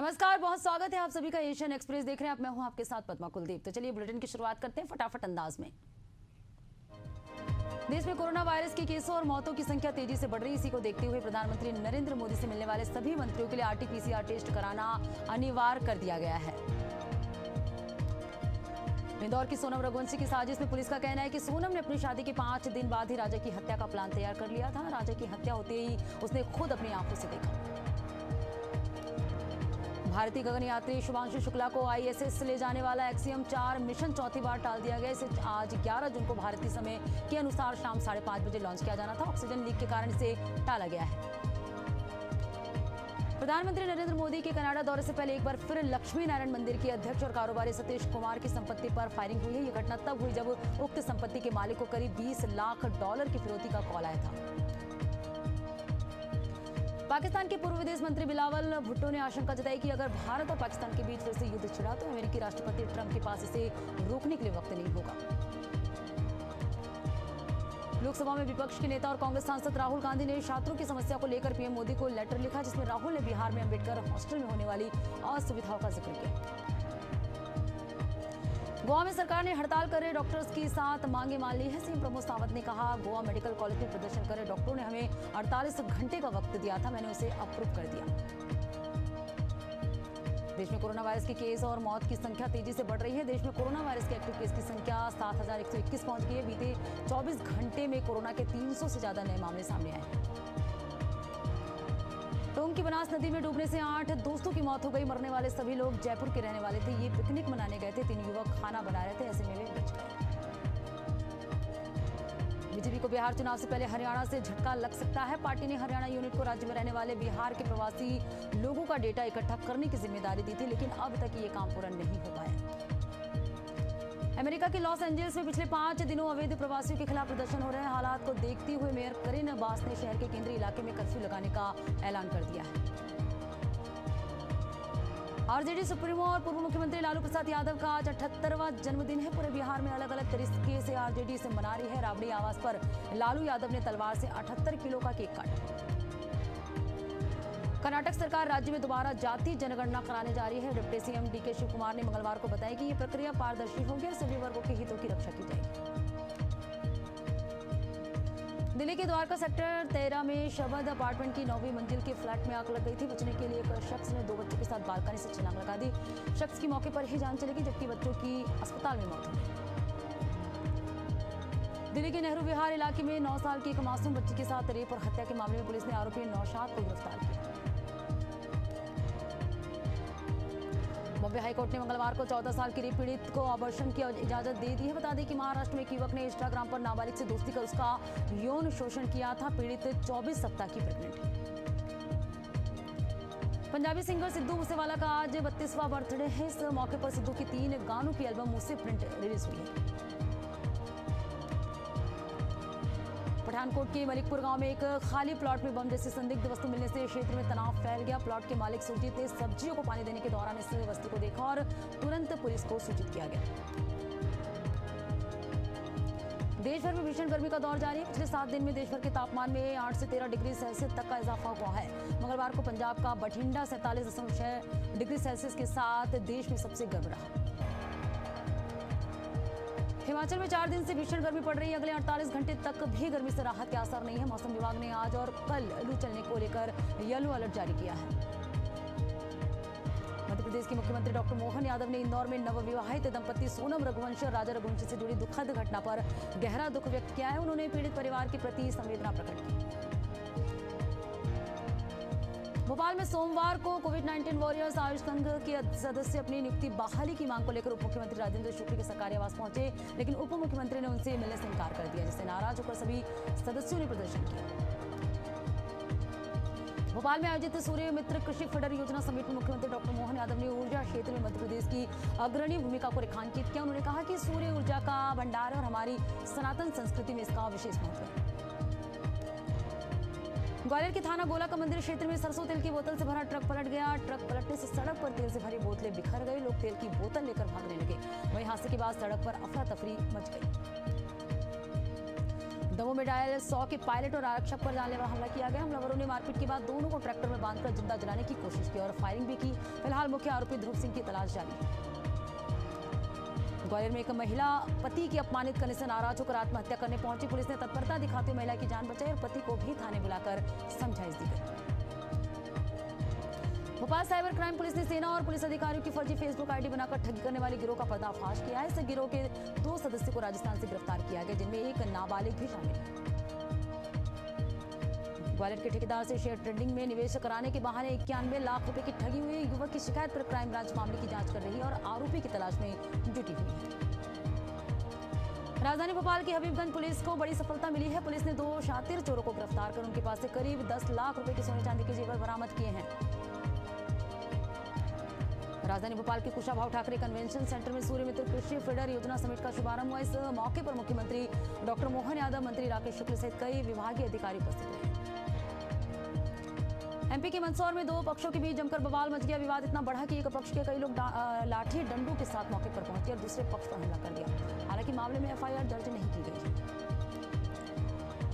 नमस्कार, बहुत स्वागत है आप सभी का एशियन एक्सप्रेस देख रहे हैं आप। मैं हूं आपके साथ पद्मा कुलदीप। तो चलिए बुलेटिन की शुरुआत करते हैं फटाफट अंदाज में। देश में कोरोना वायरस के केसों और मौतों की संख्या तेजी से बढ़ रही है। इसी को देखते हुए प्रधानमंत्री नरेंद्र मोदी से मिलने वाले सभी मंत्रियों के लिए आरटी-पीसीआर टेस्ट कराना अनिवार्य कर दिया गया है। इंदौर की सोनम रघुवंशी की साजिश में पुलिस का कहना है कि सोनम ने अपनी शादी के 5 दिन बाद ही राजा की हत्या का प्लान तैयार कर लिया था। राजा की हत्या होते ही उसने खुद अपनी आंखों से देखा। भारतीय गगनयात्री शुभांशु शुक्ला को आईएसएस ले जाने वाला एक्सियम 4 मिशन चौथी बार टाल दिया गया। इसे आज 11 जून को भारतीय समय के अनुसार शाम 5:30 बजे लॉन्च किया जाना था। ऑक्सीजन लीक के कारण इसे टाला गया है। प्रधानमंत्री नरेंद्र मोदी के कनाडा दौरे से पहले एक बार फिर लक्ष्मी नारायण मंदिर के अध्यक्ष और कारोबारी सतीश कुमार की संपत्ति पर फायरिंग हुई है। यह घटना तब हुई जब उक्त संपत्ति के मालिक को करीब $20 लाख की फिरौती का कॉल आया था। पाकिस्तान के पूर्व विदेश मंत्री बिलावल भुट्टो ने आशंका जताई कि अगर भारत और पाकिस्तान के बीच फिर से युद्ध छिड़ा तो अमेरिकी राष्ट्रपति ट्रंप के पास इसे रोकने के लिए वक्त नहीं होगा। लोकसभा में विपक्ष के नेता और कांग्रेस सांसद राहुल गांधी ने छात्रों की समस्या को लेकर पीएम मोदी को लेटर लिखा, जिसमें राहुल ने बिहार में अंबेडकर हॉस्टल में होने वाली असुविधाओं का जिक्र किया। गोवा में सरकार ने हड़ताल कर रहे डॉक्टर्स की 7 मांगे मान ली है। सीएम प्रमोद सावंत ने कहा, गोवा मेडिकल कॉलेज में प्रदर्शन कर रहे डॉक्टरों ने हमें 48 घंटे का वक्त दिया था, मैंने उसे अप्रूव कर दिया। देश में कोरोना वायरस के केस और मौत की संख्या तेजी से बढ़ रही है। देश में कोरोना वायरस के एक्टिव केस की संख्या 7121 पहुंच गई है। बीते 24 घंटे में कोरोना के 300 से ज्यादा नए मामले सामने आए। टोंक की बनास नदी में डूबने से 8 दोस्तों की मौत हो गई। मरने वाले सभी लोग जयपुर के रहने वाले थे। ये पिकनिक मनाने गए थे। 3 युवक खाना बना रहे थे, ऐसे में वे बच गए। बीजेपी को बिहार चुनाव से पहले हरियाणा से झटका लग सकता है। पार्टी ने हरियाणा यूनिट को राज्य में रहने वाले बिहार के प्रवासी लोगों का डेटा इकट्ठा करने की जिम्मेदारी दी थी, लेकिन अब तक ये काम पूरा नहीं हो पाया। अमेरिका के लॉस एंजल्स में पिछले 5 दिनों अवैध प्रवासियों के खिलाफ प्रदर्शन हो रहे हैं। हालात को देखते हुए मेयर करीन अब्बास ने शहर के केंद्रीय इलाके में कर्फ्यू लगाने का ऐलान कर दिया है। आरजेडी सुप्रीमो और पूर्व मुख्यमंत्री लालू प्रसाद यादव का आज 78वां जन्मदिन है। पूरे बिहार में अलग अलग तरीके से आरजेडी इसे मना रही है। राबड़ी आवास पर लालू यादव ने तलवार से 78 किलो का केक काटा। कर्नाटक सरकार राज्य में दोबारा जाति जनगणना कराने जा रही है। Deputy CM DK Shivakumar ने मंगलवार को बताया कि ये प्रक्रिया पारदर्शी होगी और सभी वर्गों के हितों की रक्षा की जाएगी। दिल्ली के द्वारका सेक्टर 13 में शबद अपार्टमेंट की 9वीं मंजिल के फ्लैट में आग लग गई थी। बचने के लिए एक शख्स ने 2 बच्चों के साथ बालकनी से छलांग लगा दी। शख्स की मौके पर ही जान चली गई, जबकि बच्चों की अस्पताल में मौत हो गई। दिल्ली के नेहरू विहार इलाके में 9 साल की एक मासूम बच्ची के साथ रेप और हत्या के मामले में पुलिस ने आरोपी नौशाद को गिरफ्तार किया। बॉम्बे हाईकोर्ट ने मंगलवार को 14 साल की रेप पीड़ित को अबॉर्शन की इजाजत दे दी है। बता दें कि महाराष्ट्र में एक युवक ने इंस्टाग्राम पर नाबालिग से दोस्ती कर उसका यौन शोषण किया था। पीड़ित 24 सप्ताह की प्रेग्नेंट है। पंजाबी सिंगर सिद्धू मूसेवाला का आज 32वां बर्थडे है। इस मौके पर सिद्धू की 3 गानों की एल्बम मुझसे प्रिंट रिलीज हुई है। पठानकोट के मलिकपुर गांव में एक खाली प्लॉट में बम जैसी संदिग्ध वस्तु मिलने से क्षेत्र में तनाव फैल गया। प्लॉट के मालिक सुरजीत ने सब्जियों को पानी देने के दौरान इस वस्तु को देखा और तुरंत पुलिस को सूचित किया गया। देश भर में भीषण गर्मी का दौर जारी है। पिछले 7 दिन में देश भर के तापमान में 8 से 13 डिग्री सेल्सियस तक का इजाफा हुआ है। मंगलवार को पंजाब का बठिंडा 47.6 डिग्री सेल्सियस के साथ देश में सबसे गर्म रहा। हिमाचल में 4 दिन से भीषण गर्मी पड़ रही है। अगले 48 घंटे तक भी गर्मी से राहत के आसार नहीं है। मौसम विभाग ने आज और कल लू चलने को लेकर येलो अलर्ट जारी किया है। मध्य प्रदेश के मुख्यमंत्री डॉक्टर मोहन यादव ने इंदौर में नवविवाहित दंपति सोनम रघुवंशी और राजा रघुवंशी से जुड़ी दुखद घटना पर गहरा दुख व्यक्त किया है। उन्होंने पीड़ित परिवार के प्रति संवेदना प्रकट की। भोपाल में सोमवार को कोविड-19 वॉरियर्स आयुष संघ के सदस्य अपनी नियुक्ति बहाली की मांग को लेकर उप मुख्यमंत्री राजेंद्र शुक्ल के सरकारी आवास पहुंचे, लेकिन उप मुख्यमंत्री ने उनसे मिलने से इनकार कर दिया, जिससे नाराज होकर सभी सदस्यों ने प्रदर्शन किया। भोपाल में आयोजित सूर्य मित्र कृषि फीडर योजना समिट में मुख्यमंत्री डॉक्टर मोहन यादव ने ऊर्जा क्षेत्र में मध्य प्रदेश की अग्रणी भूमिका को रेखांकित किया। उन्होंने कहा कि सूर्य ऊर्जा का भंडार है और हमारी सनातन संस्कृति में इसका विशेष महत्व है। ग्वालियर के थाना गोला का मंदिर क्षेत्र में सरसों तेल की बोतल से भरा ट्रक पलट गया। ट्रक पलटने से सड़क पर तेल से भरी बोतलें बिखर गई। लोग तेल की बोतल लेकर भागने लगे। वहीं हादसे के बाद सड़क पर अफरा तफरी मच गई। दमोह में डायल 100 के पायलट और आरक्षक पर जानलेवा हमला किया गया। हमलावरों ने मारपीट के बाद दोनों को ट्रैक्टर में बांधकर जिंदा जलाने की कोशिश की और फायरिंग भी की। फिलहाल मुख्य आरोपी ध्रुव सिंह की तलाश जारी है। ग्वालियर में एक महिला पति की अपमानित करने से नाराज होकर आत्महत्या करने पहुंची। पुलिस ने तत्परता दिखाते हुए महिला की जान बचाई और पति को भी थाने बुलाकर समझाइश दी गई। भोपाल साइबर क्राइम पुलिस ने सेना और पुलिस अधिकारियों की फर्जी फेसबुक आईडी बनाकर ठगी करने वाले गिरोह का पर्दाफाश किया है। इस गिरोह के 2 सदस्यों को राजस्थान से गिरफ्तार किया गया, जिनमें एक नाबालिग भी शामिल है। ग्वालियर के ठेकेदार से शेयर ट्रेडिंग में निवेश कराने के बहाने 91 लाख रुपए की ठगी हुई। युवक की शिकायत पर क्राइम ब्रांच मामले की जांच कर रही है और आरोपी की तलाश में जुटी हुई है। राजधानी भोपाल की हबीबगंज पुलिस को बड़ी सफलता मिली है। पुलिस ने 2 शातिर चोरों को गिरफ्तार कर उनके पास से करीब 10 लाख रुपए के सोने चांदी के जेवर बरामद किए हैं। राजधानी भोपाल के कुशाभाऊ ठाकरे कन्वेंशन सेंटर में सूर्य मित्र कृषि फीडर योजना समिट का शुभारंभ हुआ। इस मौके पर मुख्यमंत्री डॉक्टर मोहन यादव, मंत्री राकेश शुक्ल सहित कई विभागीय अधिकारी उपस्थित रहे। एमपी के मंदसौर में 2 पक्षों के बीच जमकर बवाल मच गया। विवाद इतना बढ़ा कि एक पक्ष के कई लोग लाठी डंडों के साथ मौके पर पहुंचे और दूसरे पक्ष पर हमला कर दिया। हालांकि मामले में एफआईआर दर्ज नहीं की गई।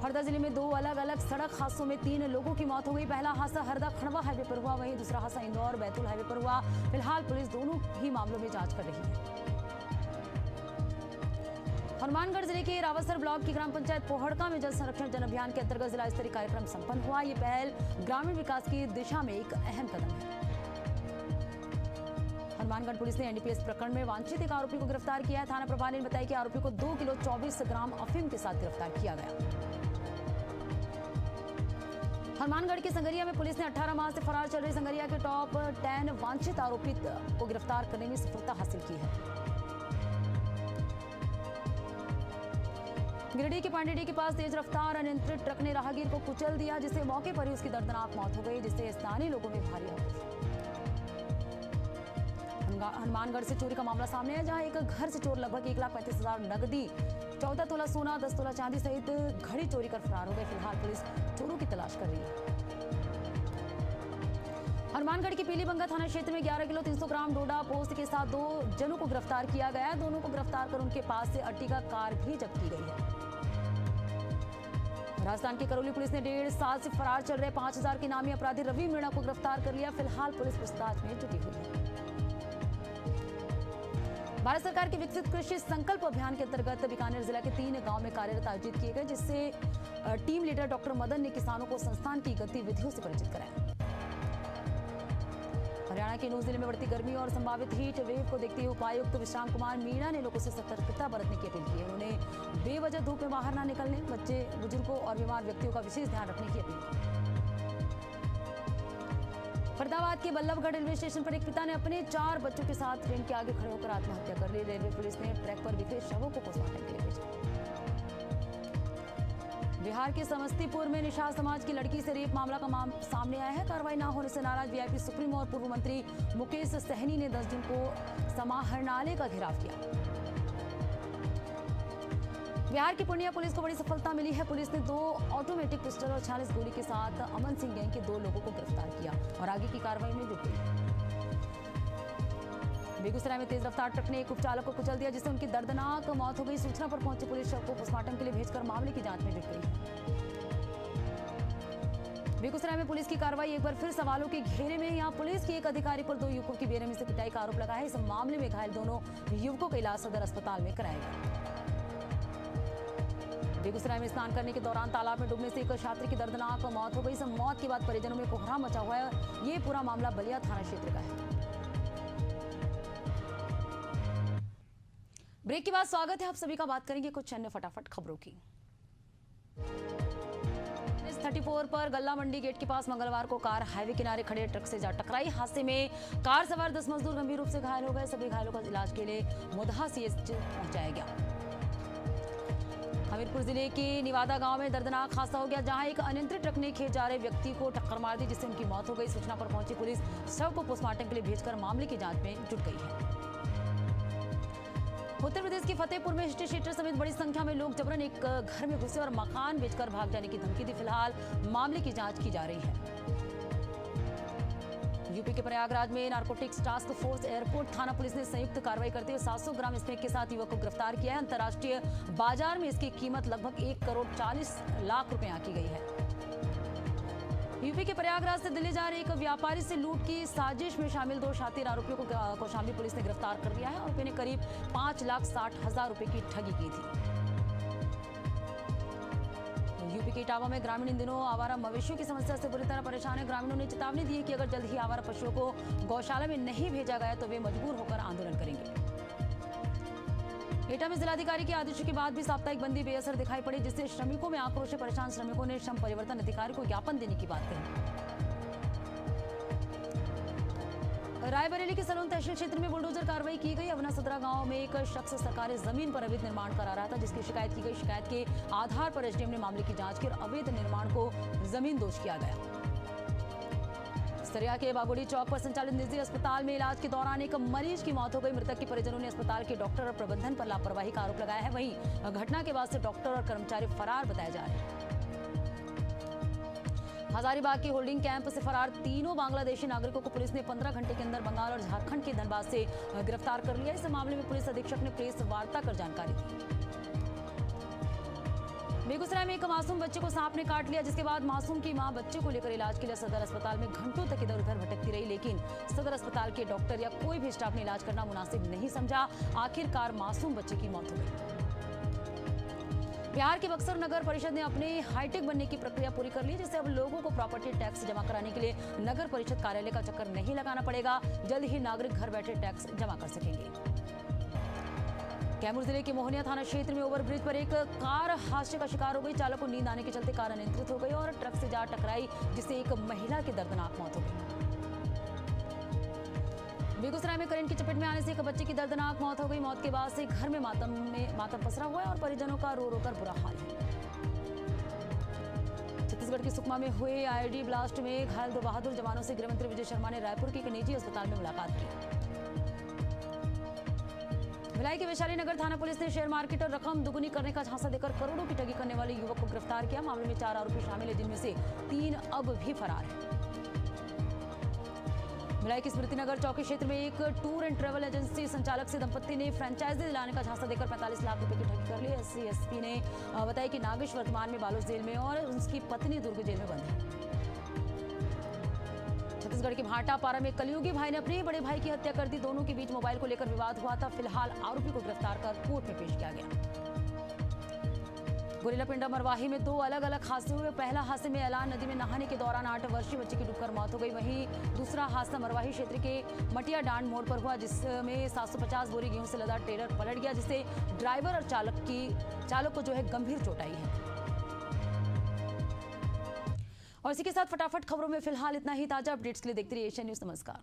हरदा जिले में 2 अलग अलग सड़क हादसों में 3 लोगों की मौत हो गई। पहला हादसा हरदा खंडवा हाईवे पर हुआ, वहीं दूसरा हादसा इंदौर बैतूल हाईवे पर हुआ। फिलहाल पुलिस दोनों ही मामलों में जांच कर रही है। हनुमानगढ़ जिले के रावतसर ब्लॉक की ग्राम पंचायत पोहड़का में जल संरक्षण जन अभियान के अंतर्गत जिला स्तरीय कार्यक्रम संपन्न हुआ। ये पहल ग्रामीण विकास की दिशा में एक अहम कदम है। हनुमानगढ़ पुलिस ने एनडीपीएस प्रकरण में वांछित एक आरोपी को गिरफ्तार किया है। थाना प्रभारी ने बताया कि आरोपी को 2 किलो 24 ग्राम अफीम के साथ गिरफ्तार किया गया। हनुमानगढ़ के संगरिया में पुलिस ने 18 माह से फरार चल रही संगरिया के टॉप 10 वांछित आरोपी को गिरफ्तार करने में सफलता हासिल की है। गिरिडीह के पांडेडी के पास तेज रफ्तार अनियंत्रित ट्रक ने राहगीर को कुचल दिया, जिससे मौके पर ही उसकी दर्दनाक मौत हो गई, जिससे स्थानीय लोगों में भारी आक्रोश। हनुमानगढ़ से चोरी का मामला सामने है, जहां एक घर से चोर लगभग 1,35,000 नकदी, 14 तोला सोना, 10 तोला चांदी सहित घड़ी चोरी कर फरार हो गए। फिलहाल पुलिस चोरों की तलाश कर रही है। हनुमानगढ़ के पीलीबंगा थाना क्षेत्र में 11 किलो 300 ग्राम डोडा पोस्त के साथ 2 जनों को गिरफ्तार किया गया है। दोनों को गिरफ्तार कर उनके पास से अर्टिगा कार भी जब्त की गई है। राजस्थान की करौली पुलिस ने 1.5 साल से फरार चल रहे 5,000 के नामी अपराधी रवि मीणा को गिरफ्तार कर लिया। फिलहाल पुलिस पूछताछ में जुटी हुई है। भारत सरकार के विकसित कृषि संकल्प अभियान के अंतर्गत बीकानेर जिला के 3 गांव में कार्यरत आयोजित किए गए, जिससे टीम लीडर डॉक्टर मदन ने किसानों को संस्थान की गतिविधियों से परिचित कराया। हरियाणा के नूंह जिले में बढ़ती गर्मी और संभावित हीट वेव को देखते हुए उपायुक्त विश्राम कुमार मीणा ने लोगों से सतर्कता बरतने की अपील की है। उन्होंने बेवजह धूप में बाहर न निकलने, बच्चे, बुजुर्गों और बीमार व्यक्तियों का विशेष ध्यान रखने की अपील की। फरीदाबाद के बल्लभगढ़ रेलवे स्टेशन पर एक पिता ने अपने 4 बच्चों के साथ ट्रेन के आगे खड़े होकर आत्महत्या कर ली। रेलवे पुलिस ने ट्रैक पर बिखरे शवों को पोस्टमार्टम के लिए भेजा। बिहार के समस्तीपुर में निषाद समाज की लड़की से रेप मामला का सामने आया है। कार्रवाई न होने से नाराज वीआईपी सुप्रीमो और पूर्व मंत्री मुकेश सहनी ने 10 जून को समाहरणालय का घेराव किया। बिहार की पूर्णिया पुलिस को बड़ी सफलता मिली है। पुलिस ने 2 ऑटोमेटिक पिस्टल और 46 गोली के साथ अमन सिंह गैंग के 2 लोगों को गिरफ्तार किया और आगे की कार्रवाई में जुट गई। बेगूसराय में तेज रफ्तार ट्रक ने एक उप चालक को कुचल दिया, जिससे उनकी दर्दनाक मौत हो गई। सूचना पर पहुंची पुलिस शव को पोस्टमार्टम के लिए भेजकर मामले की जांच में जुट गई। बेगूसराय में पुलिस की कार्रवाई एक बार फिर सवालों के घेरे में। यहां पुलिस की एक अधिकारी पर 2 युवकों की बेरहमी से पिटाई का आरोप लगा है। इस मामले में घायल दोनों युवकों का इलाज सदर अस्पताल में कराया गया। बेगूसराय में स्नान करने के दौरान तालाब में डूबने से एक छात्र की दर्दनाक मौत हो गई। इस मौत के बाद परिजनों में कोहराम मचा हुआ है। ये पूरा मामला बलिया थाना क्षेत्र का है। ब्रेक के बाद स्वागत है आप सभी का। बात करेंगे कुछ अन्य फटाफट खबरों की। 34 पर गल्ला मंडी गेट के पास मंगलवार को कार हाईवे किनारे खड़े ट्रक से जा टकराई। हादसे में कार सवार 10 मजदूर गंभीर रूप से घायल हो गए। सभी घायलों का इलाज के लिए मोदहा सीएचसी पहुंचाया गया। हमीरपुर जिले के निवादा गांव में दर्दनाक हादसा हो गया, जहां एक अनियंत्रित ट्रक ने खेत जा रहे व्यक्ति को टक्कर मार दी, जिससे उनकी मौत हो गई। सूचना पर पहुंची पुलिस शव को पोस्टमार्टम के लिए भेजकर मामले की जांच में जुट गई है। उत्तर प्रदेश के फतेहपुर में हिस्ट्री शीटर समेत बड़ी संख्या में लोग जबरन एक घर में घुसे और मकान बेचकर भाग जाने की धमकी दी। फिलहाल मामले की जांच की जा रही है। यूपी के प्रयागराज में नारकोटिक्स टास्क फोर्स एयरपोर्ट थाना पुलिस ने संयुक्त कार्रवाई करते हुए 700 ग्राम स्मैक के साथ युवक को गिरफ्तार किया है। अंतर्राष्ट्रीय बाजार में इसकी कीमत लगभग 1 करोड़ 40 लाख रुपए आंकी गई है। यूपी के प्रयागराज से दिल्ली जा रहे एक व्यापारी से लूट की साजिश में शामिल 2 शातिर आरोपियों को कौशाम्बी पुलिस ने गिरफ्तार कर लिया है। आरोपी ने करीब 5,60,000 रुपए की ठगी की थी। यूपी के इटावा में ग्रामीण इन दिनों आवारा मवेशियों की समस्या से बुरी तरह परेशान है। ग्रामीणों ने चेतावनी दी है कि अगर जल्द ही आवारा पशुओं को गौशाला में नहीं भेजा गया तो वे मजबूर होकर आंदोलन करेंगे। एटा में जिलाधिकारी के आदेशों के बाद भी साप्ताहिक बंदी बेअसर दिखाई पड़ी, जिससे श्रमिकों में आक्रोश से परेशान श्रमिकों ने श्रम परिवर्तन अधिकारी को ज्ञापन देने की बात कही। रायबरेली के सलोन तहसील क्षेत्र में बुलडोजर कार्रवाई की गई। अवना सदरा गांव में एक शख्स सरकारी जमीन पर अवैध निर्माण करा रहा था, जिसकी शिकायत की गई। शिकायत के आधार पर एसडीएम ने मामले की जांच की और अवैध निर्माण को जमीन दोष किया गया। सरिया के बागोड़ी चौक पर संचालित निजी अस्पताल में इलाज के दौरान एक मरीज की मौत हो गई। मृतक के परिजनों ने अस्पताल के डॉक्टर और प्रबंधन पर लापरवाही का आरोप लगाया है। वहीं घटना के बाद से डॉक्टर और कर्मचारी फरार बताए जा रहे हैं। हजारीबाग के होल्डिंग कैंप से फरार तीनों बांग्लादेशी नागरिकों को पुलिस ने 15 घंटे के अंदर बंगाल और झारखंड के धनबाद से गिरफ्तार कर लिया। इस मामले में पुलिस अधीक्षक ने प्रेस वार्ता कर जानकारी दी। बेगूसराय में एक मासूम बच्चे को सांप ने काट लिया, जिसके बाद मासूम की मां बच्चे को लेकर इलाज के लिए सदर अस्पताल में घंटों तक इधर उधर भटकती रही, लेकिन सदर अस्पताल के डॉक्टर या कोई भी स्टाफ ने इलाज करना मुनासिब नहीं समझा। आखिरकार मासूम बच्चे की मौत हो गई। बिहार के बक्सर नगर परिषद ने अपने हाईटेक बनने की प्रक्रिया पूरी कर ली, जिससे अब लोगों को प्रॉपर्टी टैक्स जमा कराने के लिए नगर परिषद कार्यालय का चक्कर नहीं लगाना पड़ेगा। जल्द ही नागरिक घर बैठे टैक्स जमा कर सकेंगे। कैमूर जिले के मोहनिया थाना क्षेत्र में ओवरब्रिज पर एक कार हादसे का शिकार हो गई। चालक को नींद आने के चलते कार अनियंत्रित हो गई और ट्रक से जा टकराई, जिससे एक महिला की दर्दनाक मौत हो गई। बेगूसराय में करंट की चपेट में आने से एक बच्चे की दर्दनाक मौत हो गई। मौत के बाद से घर में मातम पसरा हुआ है और परिजनों का रो रो कर बुरा हाल है। छत्तीसगढ़ के सुकमा में हुए आईईडी ब्लास्ट में घायल 2 बहादुर जवानों से गृहमंत्री विजय शर्मा ने रायपुर के एक निजी अस्पताल में मुलाकात की। भिलाई के वैशाली नगर थाना पुलिस ने शेयर मार्केट और रकम दुगुनी करने का झांसा देकर करोड़ों की ठगी करने वाले युवक को गिरफ्तार किया। मामले में 4 आरोपी शामिल है, जिनमें से 3 अब भी फरार हैं। भिलाई के स्मृति नगर चौकी क्षेत्र में एक टूर एंड ट्रेवल एजेंसी संचालक से दंपत्ति ने फ्रेंचाइजी दिलाने का झांसा देकर 45 लाख रुपए की ठगी कर ली। एसपी ने बताया कि नागेश वर्तमान में बालोद जेल में और उसकी पत्नी दुर्ग जेल में बंद है। छत्तीसगढ़ के भाटापारा में कलयुगी भाई ने अपने बड़े भाई की हत्या कर दी। दोनों के बीच मोबाइल को लेकर विवाद हुआ था। फिलहाल आरोपी को गिरफ्तार कर कोर्ट में पेश किया गया। गुरेला पिंडा मरवाही में 2 अलग अलग हादसे हुए। पहला हादसे में एलान नदी में नहाने के दौरान 8 वर्षीय बच्चे की डूबकर मौत हो गई। वहीं दूसरा हादसा मरवाही क्षेत्र के मटिया डांड मोड़ पर हुआ, जिसमें 750 बोरी गेहूं से लदा ट्रेलर पलट गया, जिससे ड्राइवर और चालक को गंभीर चोट आई है। और इसी के साथ फटाफट खबरों में फिलहाल इतना ही। ताजा अपडेट्स के लिए देखते रहिए एशियन न्यूज। नमस्कार।